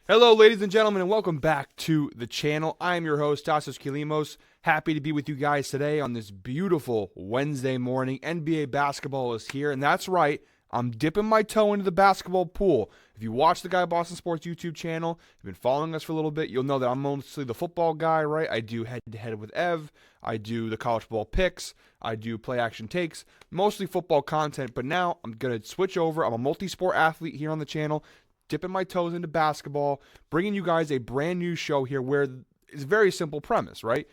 Hello, ladies and gentlemen, and welcome back to the channel. I am your host, Tasos Kilimos. Happy to be with you guys today on this beautiful Wednesday morning. NBA basketball is here, and that's right, I'm dipping my toe into the basketball pool. If you watch the Guy Boston Sports YouTube channel, you've been following us for a little bit, you'll know that I'm mostly the football guy, right? I do head-to-head with Ev. I do the college football picks. I do play-action takes. Mostly football content, but now I'm going to switch over. I'm a multi-sport athlete here on the channel, dipping my toes into basketball, bringing you guys a brand new show here where it's a very simple premise, right?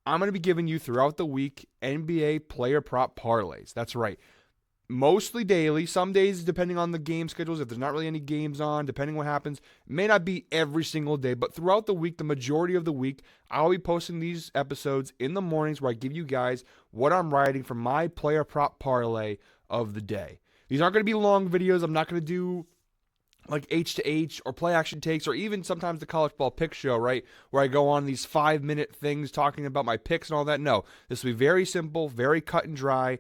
I'm going to be giving you throughout the week NBA Player Prop Parlays. That's right. Mostly daily, some days depending on the game schedules, if there's not really any games on, depending what happens, it may not be every single day, but throughout the week, the majority of the week, I'll be posting these episodes in the mornings where I give you guys what I'm writing for my Player Prop Parlay of the day. These aren't going to be long videos. I'm not going to do like H to H or play action takes or even sometimes the college ball pick show, right? Where I go on these 5-minute things talking about my picks and all that. No, this will be very simple, very cut and dry.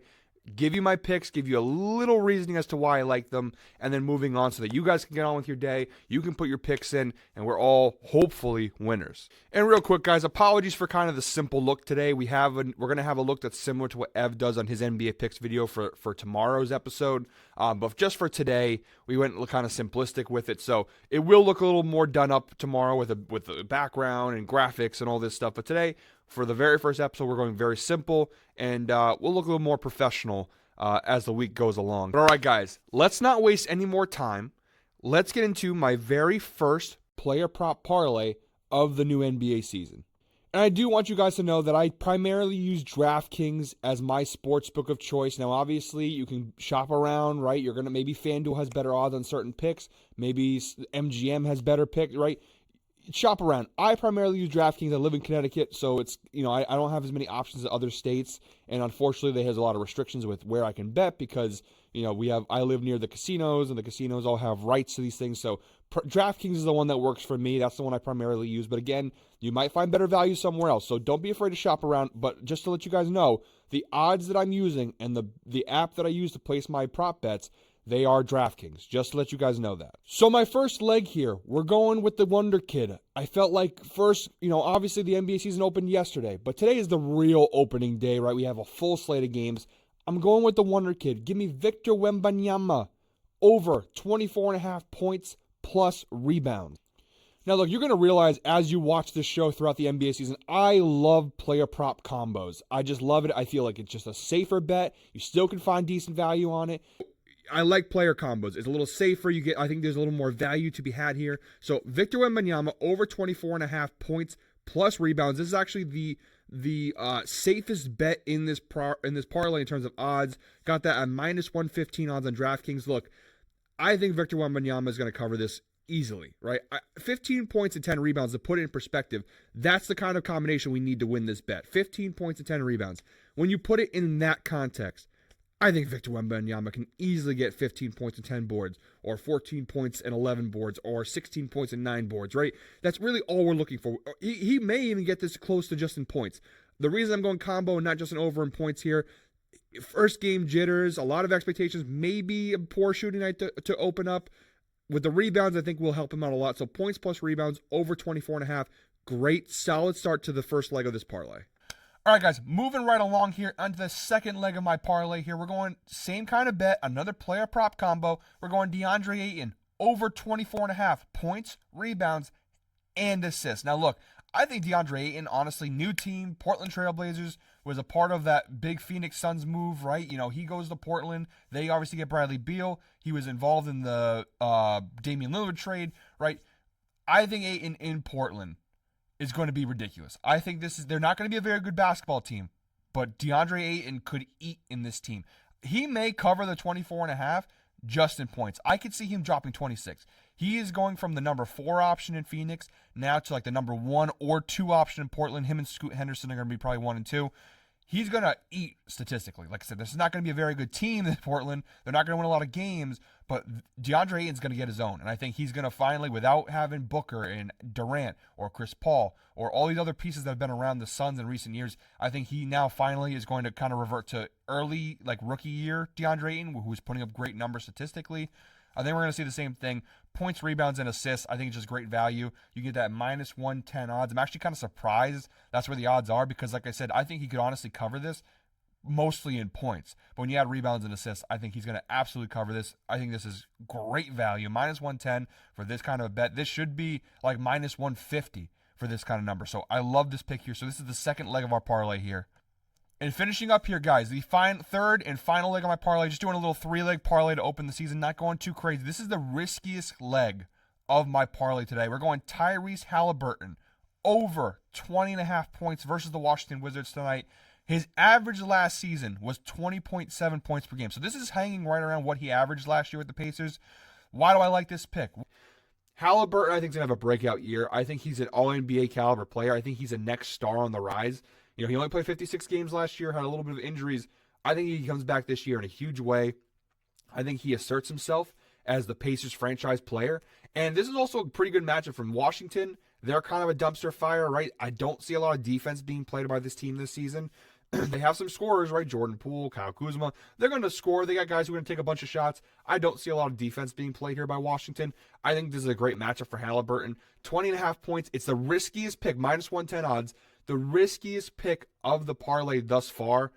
Give you my picks, give you a little reasoning as to why I like them, and then moving on so that you guys can get on with your day. You can put your picks in, and we're all hopefully winners. And real quick, guys, apologies for kind of the simple look today. We're going to have a look that's similar to what Ev does on his NBA picks video for tomorrow's episode. But just for today, we went kind of simplistic with it. So it will look a little more done up tomorrow with a background and graphics and all this stuff. But today, for the very first episode, we're going very simple, and we'll look a little more professional as the week goes along. But all right, guys, let's not waste any more time. Let's get into my very first player prop parlay of the new NBA season. And I do want you guys to know that I primarily use DraftKings as my sports book of choice. Now, obviously, you can shop around, right? Maybe FanDuel has better odds on certain picks. Maybe MGM has better picks, right? Shop around. I primarily use DraftKings. I live in Connecticut, so it's, I don't have as many options as other states, and unfortunately, there's a lot of restrictions with where I can bet because, I live near the casinos, and the casinos all have rights to these things, so DraftKings is the one that works for me. That's the one I primarily use, but again, you might find better value somewhere else, so don't be afraid to shop around, but just to let you guys know, the odds that I'm using and the app that I use to place my prop bets, they are DraftKings, just to let you guys know that. So my first leg here, we're going with the Wonder Kid. I felt like first, obviously the NBA season opened yesterday, but today is the real opening day, right? We have a full slate of games. I'm going with the Wonder Kid. Give me Victor Wembanyama over 24.5 points plus rebounds. Now, look, you're going to realize as you watch this show throughout the NBA season, I love player prop combos. I just love it. I feel like it's just a safer bet. You still can find decent value on it. I like player combos. It's a little safer. I think there's a little more value to be had here. So Victor Wembanyama over 24.5 points plus rebounds. This is actually the safest bet in this parlay in terms of odds. Got that at minus 115 odds on DraftKings. Look, I think Victor Wembanyama is going to cover this easily, right? 15 points and 10 rebounds, to put it in perspective, that's the kind of combination we need to win this bet. 15 points and 10 rebounds. When you put it in that context, I think Victor Wembanyama can easily get 15 points and 10 boards, or 14 points and 11 boards, or 16 points and 9 boards, right? That's really all we're looking for. He may even get this close to just in points. The reason I'm going combo and not just an over in points here, first game jitters, a lot of expectations, maybe a poor shooting night to open up. With the rebounds, I think will help him out a lot. So points plus rebounds over 24.5. Great, solid start to the first leg of this parlay. All right, guys, moving right along here onto the second leg of my parlay here. We're going same kind of bet, another player prop combo. We're going DeAndre Ayton over 24.5 points, rebounds, and assists. Now, look, I think DeAndre Ayton, honestly, new team, Portland Trail Blazers, was a part of that big Phoenix Suns move, right? He goes to Portland. They obviously get Bradley Beal. He was involved in the Damian Lillard trade, right? I think Ayton in Portland is going to be ridiculous. I think they're not going to be a very good basketball team, but DeAndre Ayton could eat in this team. He may cover the 24.5 just in points. I could see him dropping 26. He is going from the number 4 option in Phoenix now to like the number 1 or 2 option in Portland. Him and Scoot Henderson are going to be probably 1 and 2. He's going to eat statistically. Like I said, this is not going to be a very good team in Portland. They're not going to win a lot of games, but DeAndre Ayton's going to get his own. And I think he's going to finally, without having Booker and Durant or Chris Paul or all these other pieces that have been around the Suns in recent years, I think he now finally is going to kind of revert to early, like rookie year DeAndre Ayton, who was putting up great numbers statistically. I think we're going to see the same thing. Points, rebounds, and assists. I think it's just great value. You get that minus 110 odds. I'm actually kind of surprised that's where the odds are because, like I said, I think he could honestly cover this mostly in points. But when you add rebounds and assists, I think he's going to absolutely cover this. I think this is great value. Minus 110 for this kind of a bet. This should be like minus 150 for this kind of number. So I love this pick here. So this is the second leg of our parlay here. And finishing up here, guys, the third and final leg of my parlay, just doing a little 3-leg parlay to open the season, not going too crazy. This is the riskiest leg of my parlay today. We're going Tyrese Halliburton over 20.5 points versus the Washington Wizards tonight. His average last season was 20.7 points per game. So this is hanging right around what he averaged last year with the Pacers. Why do I like this pick? Halliburton, I think, is going to have a breakout year. I think he's an all-NBA caliber player. I think he's a next star on the rise. You know, he only played 56 games last year, had a little bit of injuries. I think he comes back this year in a huge way. I think he asserts himself as the Pacers franchise player. And this is also a pretty good matchup from Washington. They're kind of a dumpster fire, right? I don't see a lot of defense being played by this team this season. They have some scorers, right? Jordan Poole, Kyle Kuzma. They're going to score. They got guys who are going to take a bunch of shots. I don't see a lot of defense being played here by Washington. I think this is a great matchup for Halliburton. 20.5 points. It's the riskiest pick, minus 110 odds. The riskiest pick of the parlay thus far.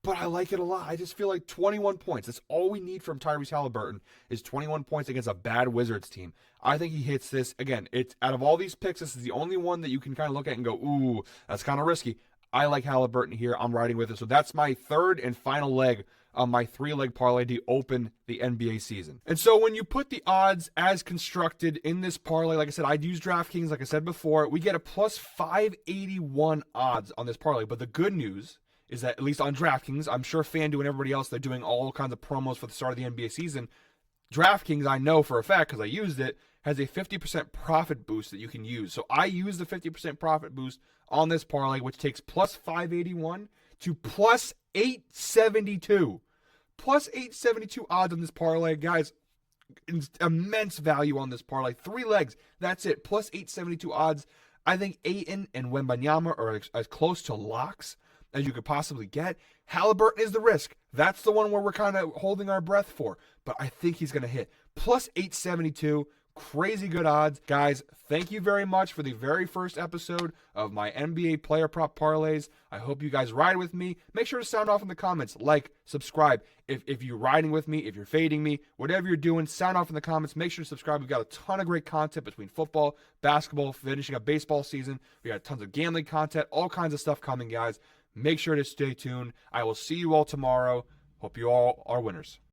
But I like it a lot. I just feel like 21 points. That's all we need from Tyrese Halliburton is 21 points against a bad Wizards team. I think he hits this. Again, it's out of all these picks, this is the only one that you can kind of look at and go, ooh, that's kind of risky. I like Halliburton here. I'm riding with it. So that's my third and final leg of my 3-leg parlay to open the NBA season. And so when you put the odds as constructed in this parlay, like I said, I'd use DraftKings. Like I said before, we get a plus 581 odds on this parlay. But the good news is that at least on DraftKings, I'm sure FanDuel and everybody else, they're doing all kinds of promos for the start of the NBA season. DraftKings, I know for a fact because I used it, has a 50% profit boost that you can use. So I use the 50% profit boost on this parlay, which takes plus 581 to plus 872. Plus 872 odds on this parlay. Guys, immense value on this parlay. 3 legs, that's it. Plus 872 odds. I think Ayton and Wembanyama are as close to locks as you could possibly get. Halliburton is the risk. That's the one where we're kind of holding our breath for. But I think he's going to hit. Plus 872. Crazy good odds. Guys, thank you very much for the very first episode of my NBA Player Prop Parlays. I hope you guys ride with me. Make sure to sound off in the comments. Like, subscribe. If you're riding with me, if you're fading me, whatever you're doing, sound off in the comments. Make sure to subscribe. We've got a ton of great content between football, basketball, finishing up baseball season. We got tons of gambling content, all kinds of stuff coming, guys. Make sure to stay tuned. I will see you all tomorrow. Hope you all are winners.